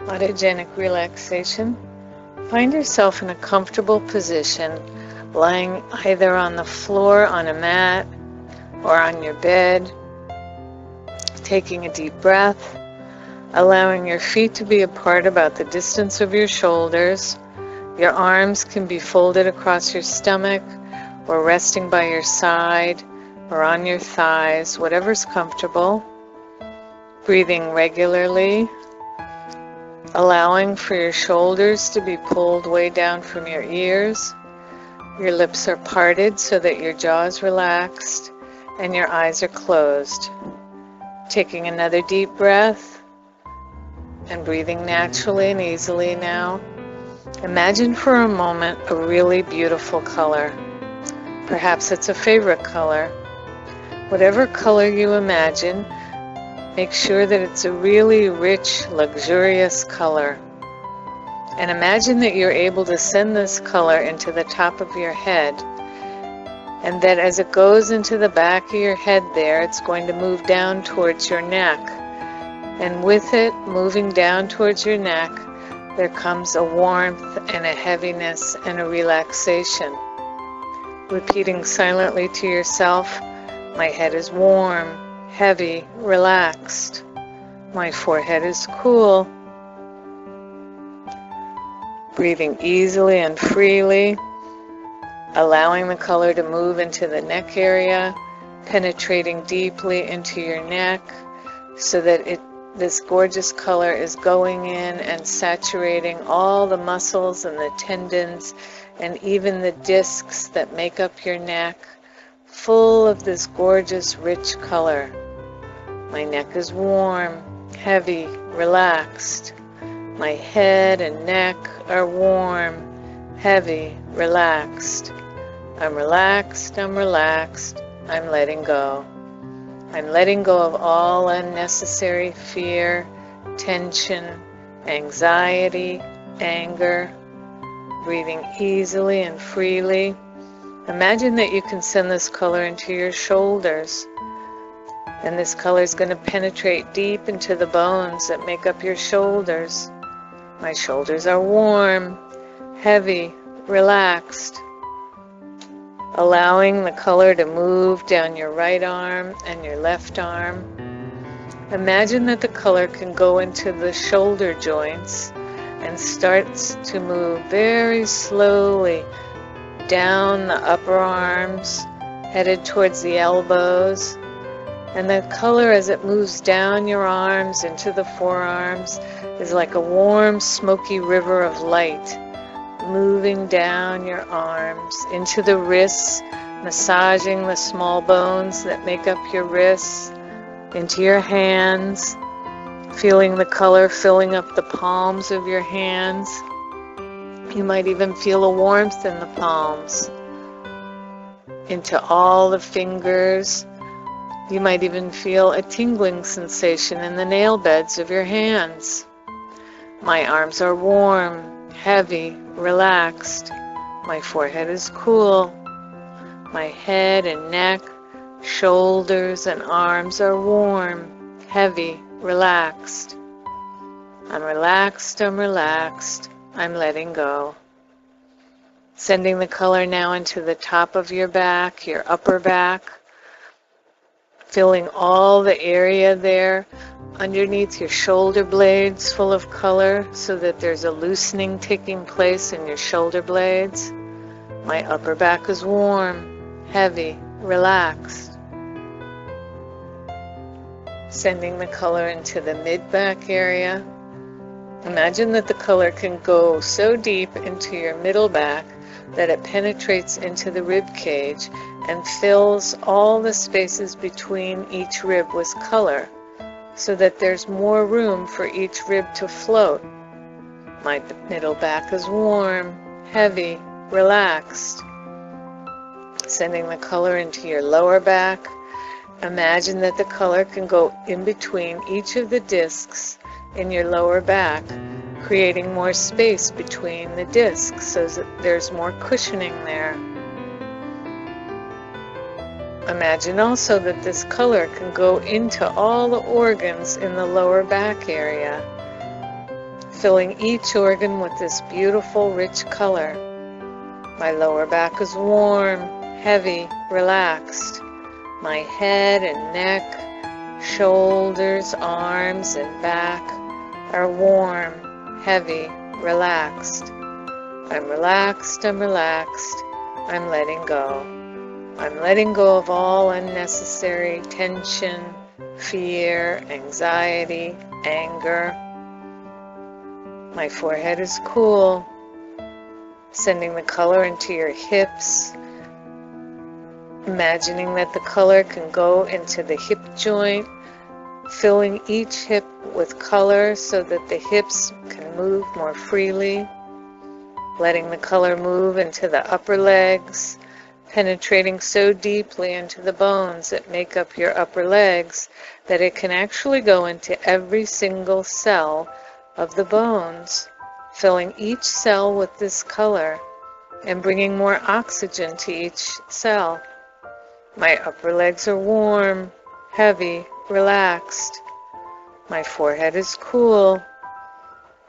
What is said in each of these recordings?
Autogenic relaxation. Find yourself in a comfortable position, lying either on the floor on a mat or on your bed, taking a deep breath, allowing your feet to be apart about the distance of your shoulders. Your arms can be folded across your stomach or resting by your side or on your thighs, whatever's comfortable. Breathing regularly, allowing for your shoulders to be pulled way down from your ears. Your lips are parted so that your jaw is relaxed and your eyes are closed. Taking another deep breath and breathing naturally and easily now. Imagine for a moment a really beautiful color. Perhaps it's a favorite color. Whatever color you imagine, make sure that it's a really rich, luxurious color. And imagine that you're able to send this color into the top of your head. And that as it goes into the back of your head there, it's going to move down towards your neck. And with it moving down towards your neck, there comes a warmth and a heaviness and a relaxation. Repeating silently to yourself, my head is warm, heavy, relaxed. My forehead is cool. Breathing easily and freely, allowing the color to move into the neck area, penetrating deeply into your neck so that this gorgeous color is going in and saturating all the muscles and the tendons and even the discs that make up your neck, full of this gorgeous, rich color. My neck is warm, heavy, relaxed. My head and neck are warm, heavy, relaxed. I'm relaxed, I'm relaxed, I'm letting go. I'm letting go of all unnecessary fear, tension, anxiety, anger. Breathing easily and freely. Imagine that you can send this color into your shoulders. And this color is going to penetrate deep into the bones that make up your shoulders. My shoulders are warm, heavy, relaxed. Allowing the color to move down your right arm and your left arm. Imagine that the color can go into the shoulder joints and starts to move very slowly down the upper arms, headed towards the elbows. And the color, as it moves down your arms into the forearms, is like a warm, smoky river of light, moving down your arms into the wrists, massaging the small bones that make up your wrists, into your hands, feeling the color filling up the palms of your hands. You might even feel a warmth in the palms, into all the fingers. You might even feel a tingling sensation in the nail beds of your hands. My arms are warm, heavy, relaxed. My forehead is cool. My head and neck, shoulders and arms are warm, heavy, relaxed. I'm relaxed, I'm relaxed. I'm letting go. Sending the color now into the top of your back, your upper back. Filling all the area there underneath your shoulder blades full of color so that there's a loosening taking place in your shoulder blades. My upper back is warm, heavy, relaxed. Sending the color into the mid-back area. Imagine that the color can go so deep into your middle back that it penetrates into the rib cage and fills all the spaces between each rib with color, so that there's more room for each rib to float. My middle back is warm, heavy, relaxed. Sending the color into your lower back. Imagine that the color can go in between each of the discs in your lower back, creating more space between the discs so that there's more cushioning there. Imagine also that this color can go into all the organs in the lower back area, filling each organ with this beautiful, rich color. My lower back is warm, heavy, relaxed. My head and neck, shoulders, arms, and back are warm, heavy, relaxed. I'm relaxed, I'm relaxed, I'm letting go. I'm letting go of all unnecessary tension, fear, anxiety, anger. My forehead is cool, sending the color into your hips, imagining that the color can go into the hip joint, filling each hip with color so that the hips can move more freely, letting the color move into the upper legs, penetrating so deeply into the bones that make up your upper legs that it can actually go into every single cell of the bones, filling each cell with this color and bringing more oxygen to each cell. My upper legs are warm, heavy, relaxed. My forehead is cool,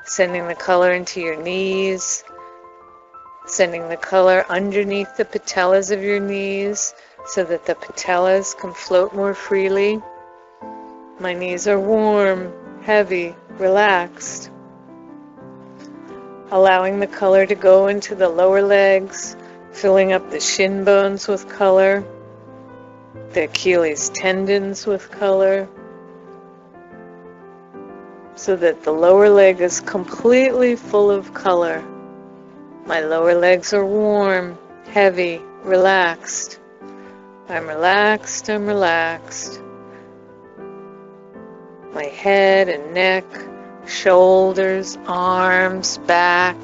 sending the color into your knees, sending the color underneath the patellas of your knees so that the patellas can float more freely. My knees are warm, heavy, relaxed. Allowing the color to go into the lower legs, filling up the shin bones with color, the Achilles tendons with color, so that the lower leg is completely full of color. My lower legs are warm, heavy, relaxed. I'm relaxed, I'm relaxed. My head and neck, shoulders, arms, back,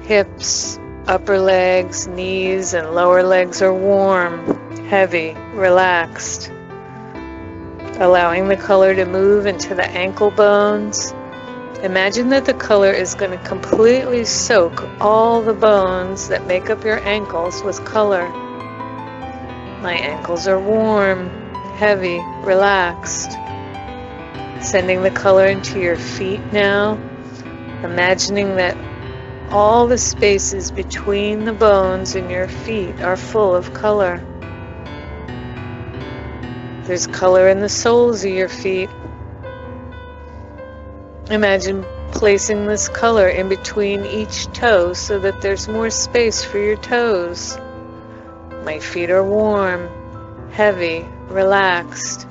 hips, upper legs, knees, and lower legs are warm, heavy, relaxed. Allowing the color to move into the ankle bones. Imagine that the color is going to completely soak all the bones that make up your ankles with color. My ankles are warm, heavy, relaxed. Sending the color into your feet now, imagining that all the spaces between the bones in your feet are full of color. There's color in the soles of your feet. Imagine placing this color in between each toe so that there's more space for your toes. My feet are warm, heavy, relaxed.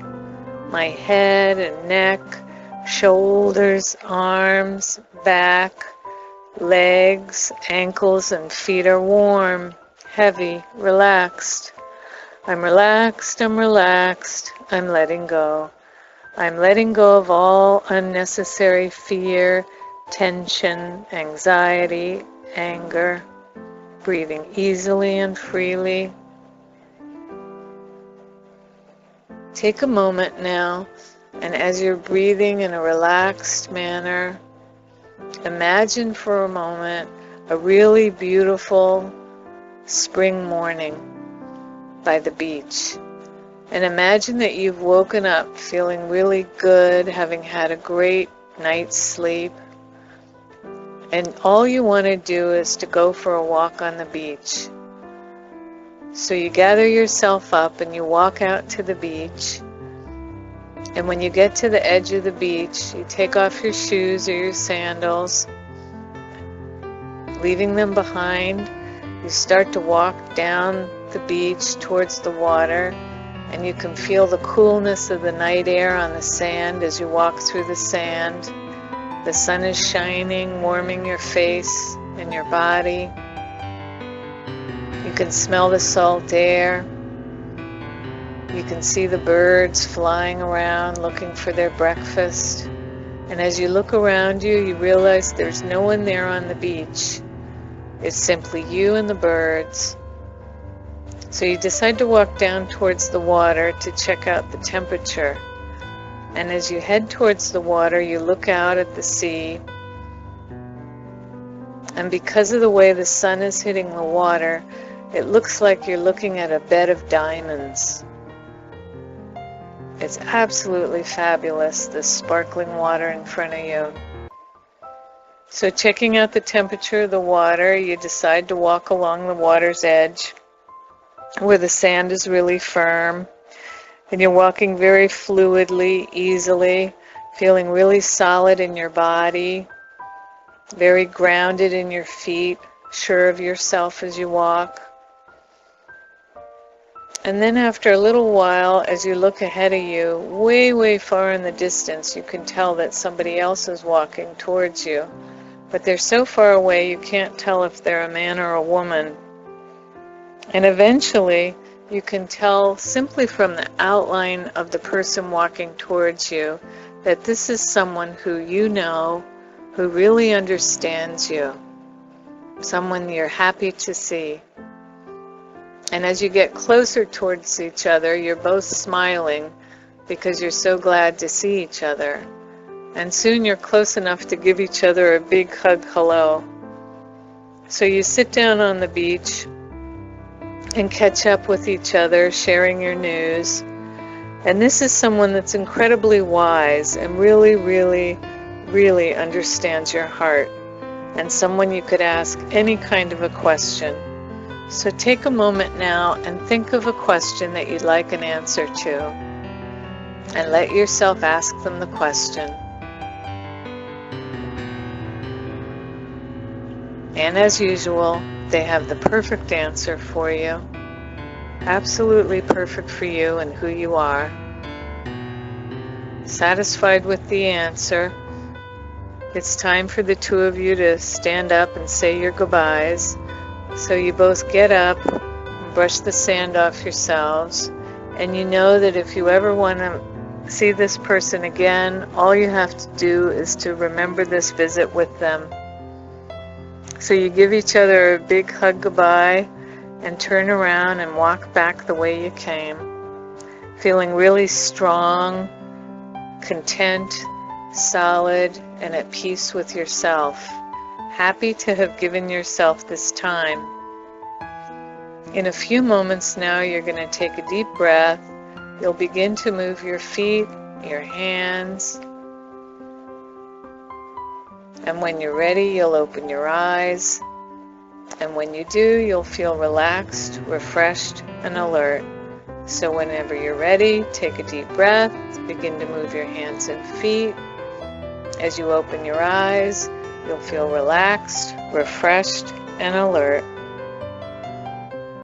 My head and neck, shoulders, arms, back, legs, ankles, and feet are warm, heavy, relaxed. I'm relaxed, I'm relaxed, I'm letting go. I'm letting go of all unnecessary fear, tension, anxiety, anger, breathing easily and freely. Take a moment now, and as you're breathing in a relaxed manner, imagine for a moment a really beautiful spring morning by the beach. And imagine that you've woken up feeling really good, having had a great night's sleep. And all you want to do is to go for a walk on the beach. So you gather yourself up and you walk out to the beach. And when you get to the edge of the beach, you take off your shoes or your sandals, leaving them behind. You start to walk down the beach towards the water. And you can feel the coolness of the night air on the sand as you walk through the sand. The sun is shining, warming your face and your body. You can smell the salt air. You can see the birds flying around looking for their breakfast. And as you look around you, you realize there's no one there on the beach. It's simply you and the birds. So you decide to walk down towards the water to check out the temperature. And as you head towards the water, you look out at the sea. And because of the way the sun is hitting the water, it looks like you're looking at a bed of diamonds. It's absolutely fabulous, this sparkling water in front of you. So checking out the temperature of the water, you decide to walk along the water's edge where the sand is really firm, and you're walking very fluidly, easily, feeling really solid in your body, very grounded in your feet, sure of yourself as you walk. And then after a little while, as you look ahead of you, way, way far in the distance, you can tell that somebody else is walking towards you. But they're so far away you can't tell if they're a man or a woman. And eventually, you can tell simply from the outline of the person walking towards you that this is someone who you know, who really understands you, someone you're happy to see. And as you get closer towards each other, you're both smiling because you're so glad to see each other. And soon you're close enough to give each other a big hug hello. So you sit down on the beach and catch up with each other, sharing your news. And this is someone that's incredibly wise and really, really, really understands your heart, and someone you could ask any kind of a question. So take a moment now and think of a question that you'd like an answer to, and let yourself ask them the question. And as usual, they have the perfect answer for you, absolutely perfect for you and who you are. Satisfied with the answer, it's time for the two of you to stand up and say your goodbyes. So you both get up and brush the sand off yourselves, and you know that if you ever want to see this person again, all you have to do is to remember this visit with them. So you give each other a big hug goodbye and turn around and walk back the way you came, feeling really strong, content, solid, and at peace with yourself. Happy to have given yourself this time. In a few moments now, you're going to take a deep breath. You'll begin to move your feet, your hands. And when you're ready, you'll open your eyes. And when you do, you'll feel relaxed, refreshed, and alert. So whenever you're ready, take a deep breath. Begin to move your hands and feet. As you open your eyes, you'll feel relaxed, refreshed, and alert.